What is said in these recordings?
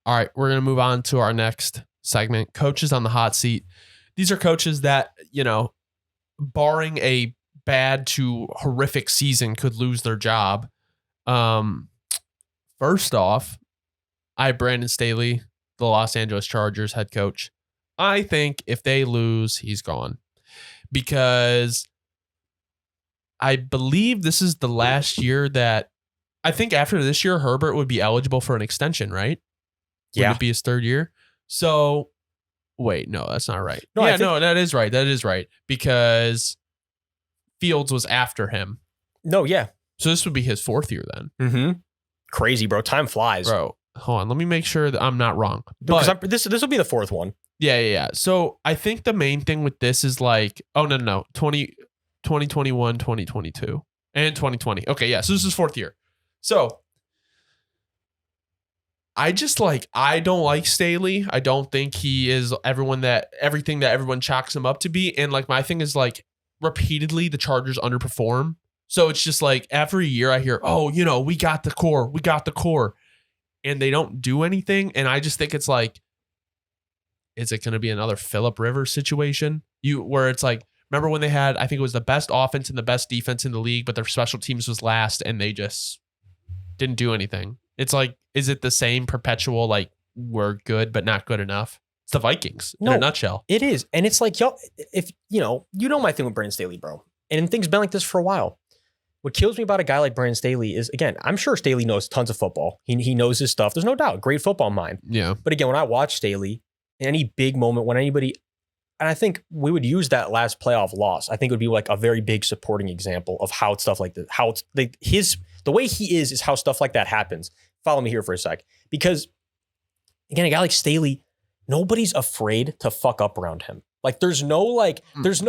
All right, we're going to move on to our next segment, coaches on the hot seat. These are coaches that, barring a bad to horrific season, could lose their job. First off, I have Brandon Staley, the Los Angeles Chargers head coach. I think if they lose, he's gone. Because I believe this is the last year that I think after this year, Herbert would be eligible for an extension, right? Yeah. Would it be his third year? So, wait, no, that's not right. No, no, that is right. That is right. Because Fields was after him. No, yeah. So this would be his fourth year then. Mm-hmm. Crazy, bro. Time flies. Bro, hold on. Let me make sure that I'm not wrong. Because this will be the fourth one. Yeah. So I think the main thing with this is like, 2021, 2022, and 2020. Okay, yeah. So this is fourth year. So I don't like Staley. I don't think he is everything that everyone chalks him up to be. And like my thing is like repeatedly the Chargers underperform. So it's just like every year I hear, we got the core. And they don't do anything. And I just think it's like, is it going to be another Phillip Rivers situation? Where it's like, remember when they had, I think it was the best offense and the best defense in the league, but their special teams was last and they just didn't do anything. It's like, is it the same perpetual, like, we're good, but not good enough? It's the Vikings in a nutshell. It is. And it's like, y'all, if my thing with Brandon Staley, bro. And things been like this for a while. What kills me about a guy like Brandon Staley is, again, I'm sure Staley knows tons of football. He knows his stuff. There's no doubt. Great football mind. Yeah. But again, when I watch Staley, in any big moment, when anybody, and I think we would use that last playoff loss, I think it would be like a very big supporting example of how stuff like this, how it's like the way he is how stuff like that happens. Follow me here for a sec. Because again, a guy like Staley, nobody's afraid to fuck up around him. Like there's no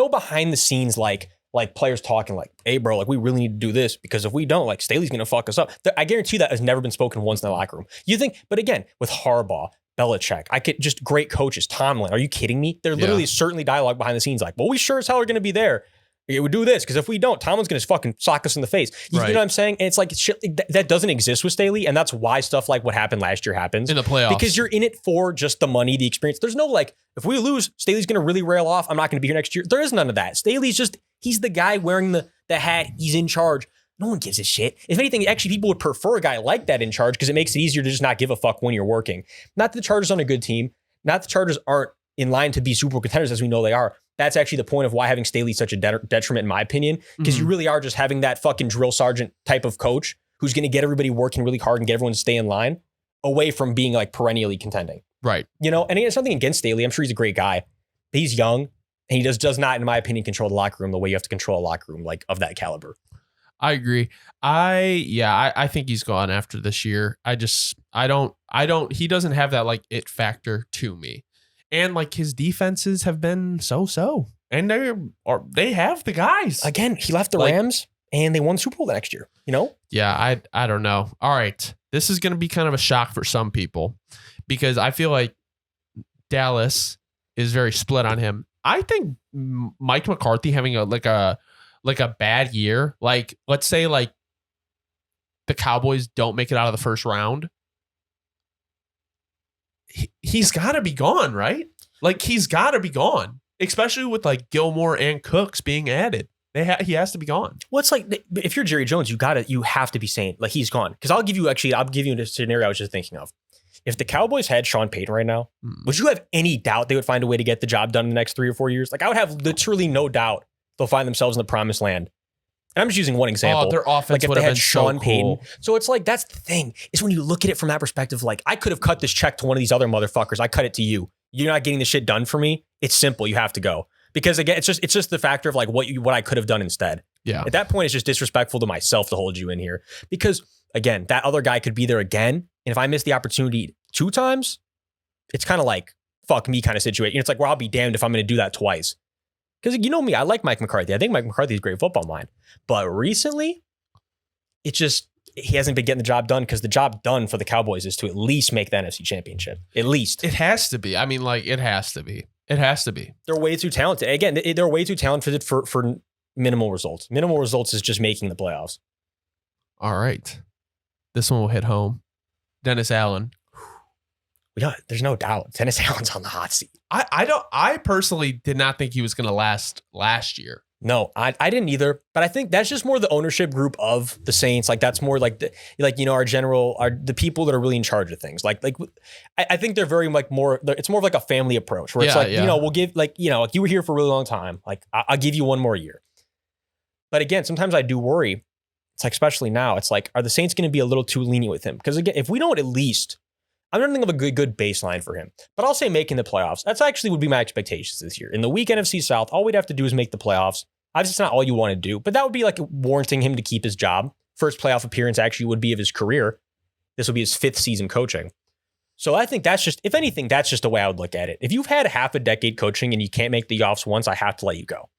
behind the scenes like players talking like, hey bro, like we really need to do this because if we don't, like Staley's going to fuck us up. I guarantee that has never been spoken once in the locker room. You think, but again, with Harbaugh, Belichick, I could just great coaches, Tomlin, are you kidding me? They're literally certainly dialogue behind the scenes like, well, we sure as hell are going to be there. It would do this because if we don't, Tomlin's going to fucking sock us in the face. You know what I'm saying? And it's like shit that doesn't exist with Staley, and that's why stuff like what happened last year happens in the playoffs because you're in it for just the money, the experience. There's no like, if we lose, Staley's going to really rail off. I'm not going to be here next year. There is none of that. Staley's he's the guy wearing the hat. He's in charge. No one gives a shit. If anything, actually, people would prefer a guy like that in charge because it makes it easier to just not give a fuck when you're working. Not that the Chargers aren't a good team. Not that the Chargers aren't in line to be Super Bowl contenders as we know they are. That's actually the point of why having Staley such a detriment, in my opinion, because you really are just having that fucking drill sergeant type of coach who's going to get everybody working really hard and get everyone to stay in line away from being like perennially contending. Right. And it's something against Staley. I'm sure he's a great guy. But he's young and he does not, in my opinion, control the locker room the way you have to control a locker room like of that caliber. I agree. I think he's gone after this year. He doesn't have that like it factor to me. And like his defenses have been so. And they have the guys. Again, he left the Rams and they won the Super Bowl the next year, Yeah, I don't know. All right. This is going to be kind of a shock for some people because I feel like Dallas is very split on him. I think Mike McCarthy having a bad year, like let's say like the Cowboys don't make it out of the first round. He's got to be gone, right? Like he's got to be gone, especially with like Gilmore and Cooks being added. He has to be gone. Well, it's like if you're Jerry Jones, you have to be saying like he's gone. Because I'll give you a scenario I was just thinking of. If the Cowboys had Sean Payton right now, would you have any doubt they would find a way to get the job done in the next 3 or 4 years? Like I would have literally no doubt they'll find themselves in the promised land. And I'm just using one example. Their offense like would have been Sean Payton. So it's like, that's the thing, is when you look at it from that perspective, like I could have cut this check to one of these other motherfuckers. I cut it to you. You're not getting the shit done for me. It's simple. You have to go. Because again, it's just the factor of like what I could have done instead. Yeah. At that point, it's just disrespectful to myself to hold you in here. Because again, that other guy could be there again. And if I miss the opportunity 2 times, it's kind of like fuck me kind of situation. It's like, well, I'll be damned if I'm going to do that twice. Because you know me, I like Mike McCarthy. I think Mike McCarthy is a great football mind. But recently, he hasn't been getting the job done because the job done for the Cowboys is to at least make the NFC Championship. At least. It has to be. I mean, like, it has to be. It has to be. They're way too talented. Again, they're way too talented for minimal results. Minimal results is just making the playoffs. All right. This one will hit home. Dennis Allen. There's no doubt. Dennis Allen's on the hot seat. I personally did not think he was going to last year. No, I didn't either. But I think that's just more the ownership group of the Saints. Like that's more like the people that are really in charge of things. I think they're very it's more of like a family approach where it's we'll give you were here for a really long time. Like I'll give you one more year. But again, sometimes I do worry. It's like, especially now, it's like, are the Saints going to be a little too lenient with him? Because again, if we don't at least, I'm not thinking of a good baseline for him, but I'll say making the playoffs. That's actually would be my expectations this year. In the weak NFC South, all we'd have to do is make the playoffs. Obviously, it's not all you want to do, but that would be like warranting him to keep his job. First playoff appearance actually would be of his career. This will be his 5th season coaching. So I think that's just, if anything, that's just the way I would look at it. If you've had half a decade coaching and you can't make the offs once, I have to let you go.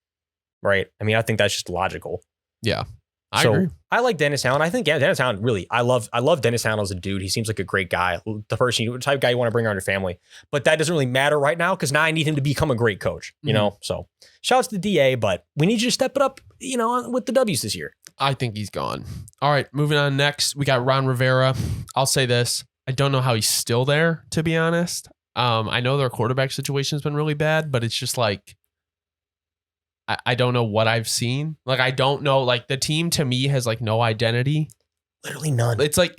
Right? I mean, I think that's just logical. Yeah. I agree. I like Dennis Allen. I think Dennis Allen really, I love Dennis Allen as a dude. He seems like a great guy. The type of guy you want to bring around your family. But that doesn't really matter right now because now I need him to become a great coach, you know? So shout out to the DA, but we need you to step it up, with the W's this year. I think he's gone. All right, moving on next. We got Ron Rivera. I'll say this. I don't know how he's still there, to be honest. I know their quarterback situation has been really bad, but it's just like, I don't know what I've seen. Like, I don't know. Like, the team to me has like no identity. Literally none. It's like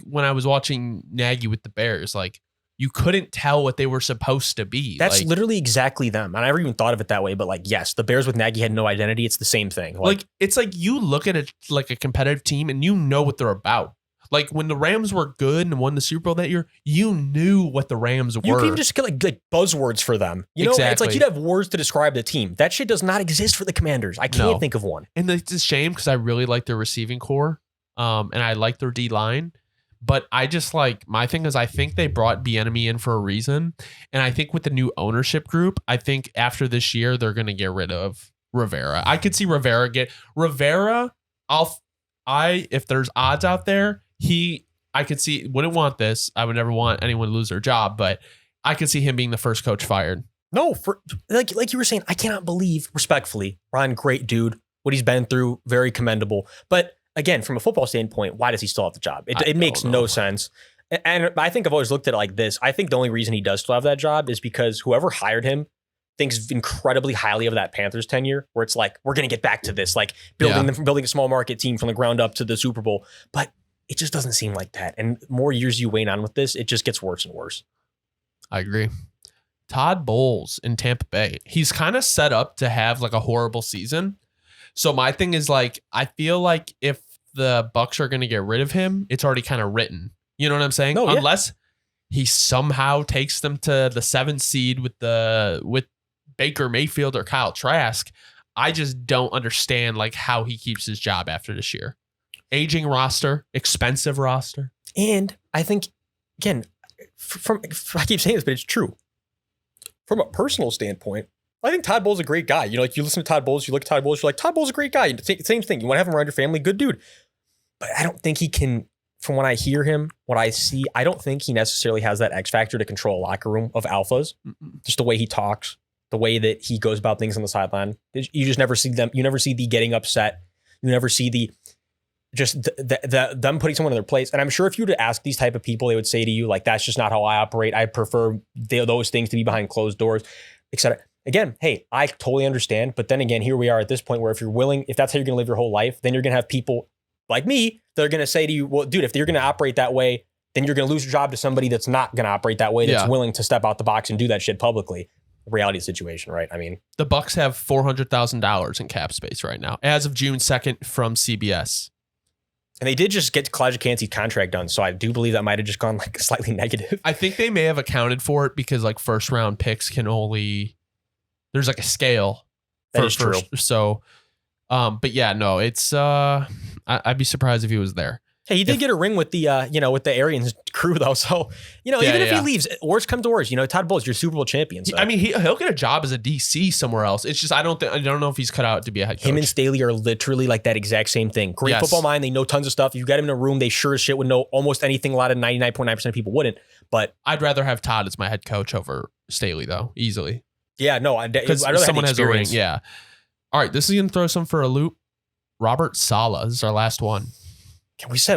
when I was watching Nagy with the Bears, like you couldn't tell what they were supposed to be. That's like, literally exactly them. I never even thought of it that way, but like, yes, the Bears with Nagy had no identity. It's the same thing. Like it's like you look at it like a competitive team and you know what they're about. Like when the Rams were good and won the Super Bowl that year, you knew what the Rams were. You can just get like buzzwords for them. Exactly. It's like you'd have words to describe the team. That shit does not exist for the Commanders. I can't think of one. And it's a shame because I really like their receiving core, and I like their D line. But I just my thing is I think they brought Bieniemy in for a reason, and I think with the new ownership group, I think after this year they're going to get rid of Rivera. I could see Rivera. If there's odds out there. I could see, wouldn't want this. I would never want anyone to lose their job, but I could see him being the first coach fired. No, for like you were saying, I cannot believe, respectfully, Ron, great dude, what he's been through, very commendable. But again, from a football standpoint, why does he still have the job? It makes no sense. And I think I've always looked at it like this. I think the only reason he does still have that job is because whoever hired him thinks incredibly highly of that Panthers tenure, where it's like, we're going to get back to this, like building a small market team from the ground up to the Super Bowl. But it just doesn't seem like that. And more years you wane on with this, it just gets worse and worse. I agree. Todd Bowles in Tampa Bay. He's kind of set up to have like a horrible season. So my thing is like, I feel like if the Bucs are going to get rid of him, it's already kind of written. You know what I'm saying? No, yeah. Unless he somehow takes them to the 7th seed with Baker Mayfield or Kyle Trask. I just don't understand like how he keeps his job after this year. Aging roster, expensive roster. And I think, again, I keep saying this, but it's true. From a personal standpoint, I think Todd Bowles is a great guy. Like you listen to Todd Bowles, you look at Todd Bowles, you're like, Todd Bowles is a great guy. Same thing. You want to have him around your family, good dude. But I don't think he can, from when I hear him, what I see, I don't think he necessarily has that X factor to control a locker room of alphas. Just the way he talks, the way that he goes about things on the sideline. You just never see them. You never see the getting upset. You never see them putting someone in their place. And I'm sure if you were to ask these type of people, they would say to you, like, that's just not how I operate. I prefer those things to be behind closed doors, et cetera. Again, hey, I totally understand. But then again, here we are at this point where if that's how you're going to live your whole life, then you're going to have people like me that are going to say to you, well, dude, if you're going to operate that way, then you're going to lose your job to somebody that's not going to operate that way, that's willing to step out the box and do that shit publicly. Reality of the situation, right? I mean, the Bucs have $400,000 in cap space right now, as of June 2nd from CBS. And they did just get Kalijah Kancey's contract done, so I do believe that might have just gone like slightly negative. I think they may have accounted for it because like first round picks can only, there's like a scale. That is true. So, but yeah, no, it's I'd be surprised if he was there. Hey, he did get a ring with the with the Arians crew though. So even if he leaves, worst come to worst, Todd Bowles, you're Super Bowl champion. So. I mean, he'll get a job as a DC somewhere else. It's just I don't know if he's cut out to be a head coach. Him and Staley are literally like that exact same thing. Great football mind. They know tons of stuff. If you got him in a room, they sure as shit would know almost anything. A lot of 99.9% of people wouldn't. But I'd rather have Todd as my head coach over Staley though, easily. Yeah, no, because someone has a ring. Yeah. All right, this is gonna throw some for a loop. Robert Saleh. This is our last one.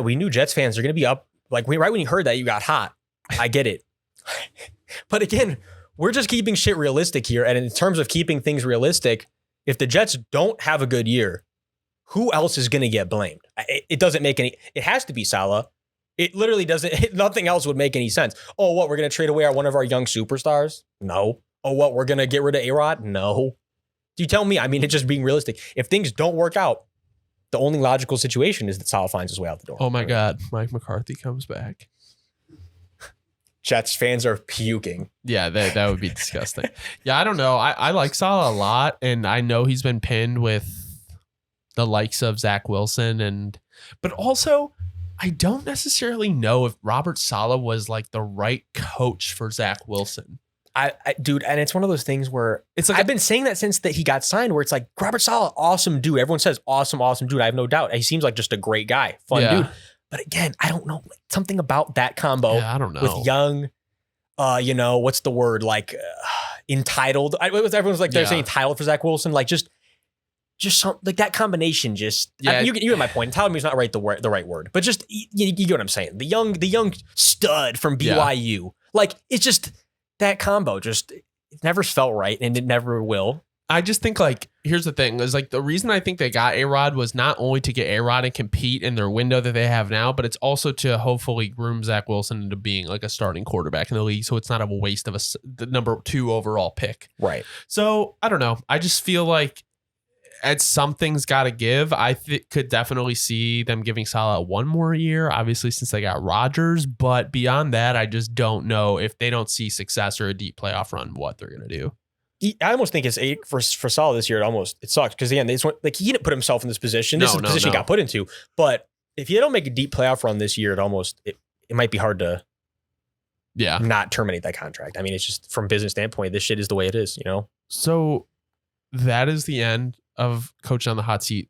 We knew Jets fans are going to be up. Like right when you heard that, you got hot. I get it. But again, we're just keeping shit realistic here. And in terms of keeping things realistic, if the Jets don't have a good year, who else is going to get blamed? It doesn't make any, it has to be Salah. It literally doesn't, nothing else would make any sense. Oh, what, we're going to trade away one of our young superstars? No. Oh, what, we're going to get rid of A-Rod? No. Do you tell me? I mean, it's just being realistic. If things don't work out, the only logical situation is that Salah finds his way out the door. Oh my God, Mike McCarthy comes back. Jets fans are puking. Yeah, that would be disgusting. Yeah, I don't know. I like Salah a lot, and I know he's been pinned with the likes of Zach Wilson, but also I don't necessarily know if Robert Saleh was like the right coach for Zach Wilson. Dude, and it's one of those things where it's like I've been saying that since that he got signed, where it's like Robert Saleh, awesome dude. Everyone says awesome dude. I have no doubt. He seems like just a great guy, fun dude. But again, I don't know, something about that combo. Yeah, I don't know. With young, what's the word? Like entitled. Everyone's like they're saying entitled for Zach Wilson. Like just some, like that combination. Just you get my point. Entitled is not the right word, but just you get what I'm saying. The young stud from BYU. Like it's just that combo. Just it never felt right, and it never will. I just think like here's the thing is like the reason I think they got A-Rod was not only to get A-Rod and compete in their window that they have now, but it's also to hopefully groom Zach Wilson into being like a starting quarterback in the league. So it's not a waste of the number 2 overall pick. Right. So I don't know. I just feel like something's got to give. I could definitely see them giving Salah 1 more year, obviously since they got Rodgers. But beyond that, I just don't know if they don't see success or a deep playoff run, what they're going to do. I almost think it's 8 for Salah this year. It sucks because again, he didn't put himself in this position. This is the position he got put into. But if you don't make a deep playoff run this year, it might be hard to not terminate that contract. I mean, it's just from a business standpoint, this shit is the way it is, you know? So that is the end of Coach on the Hot Seat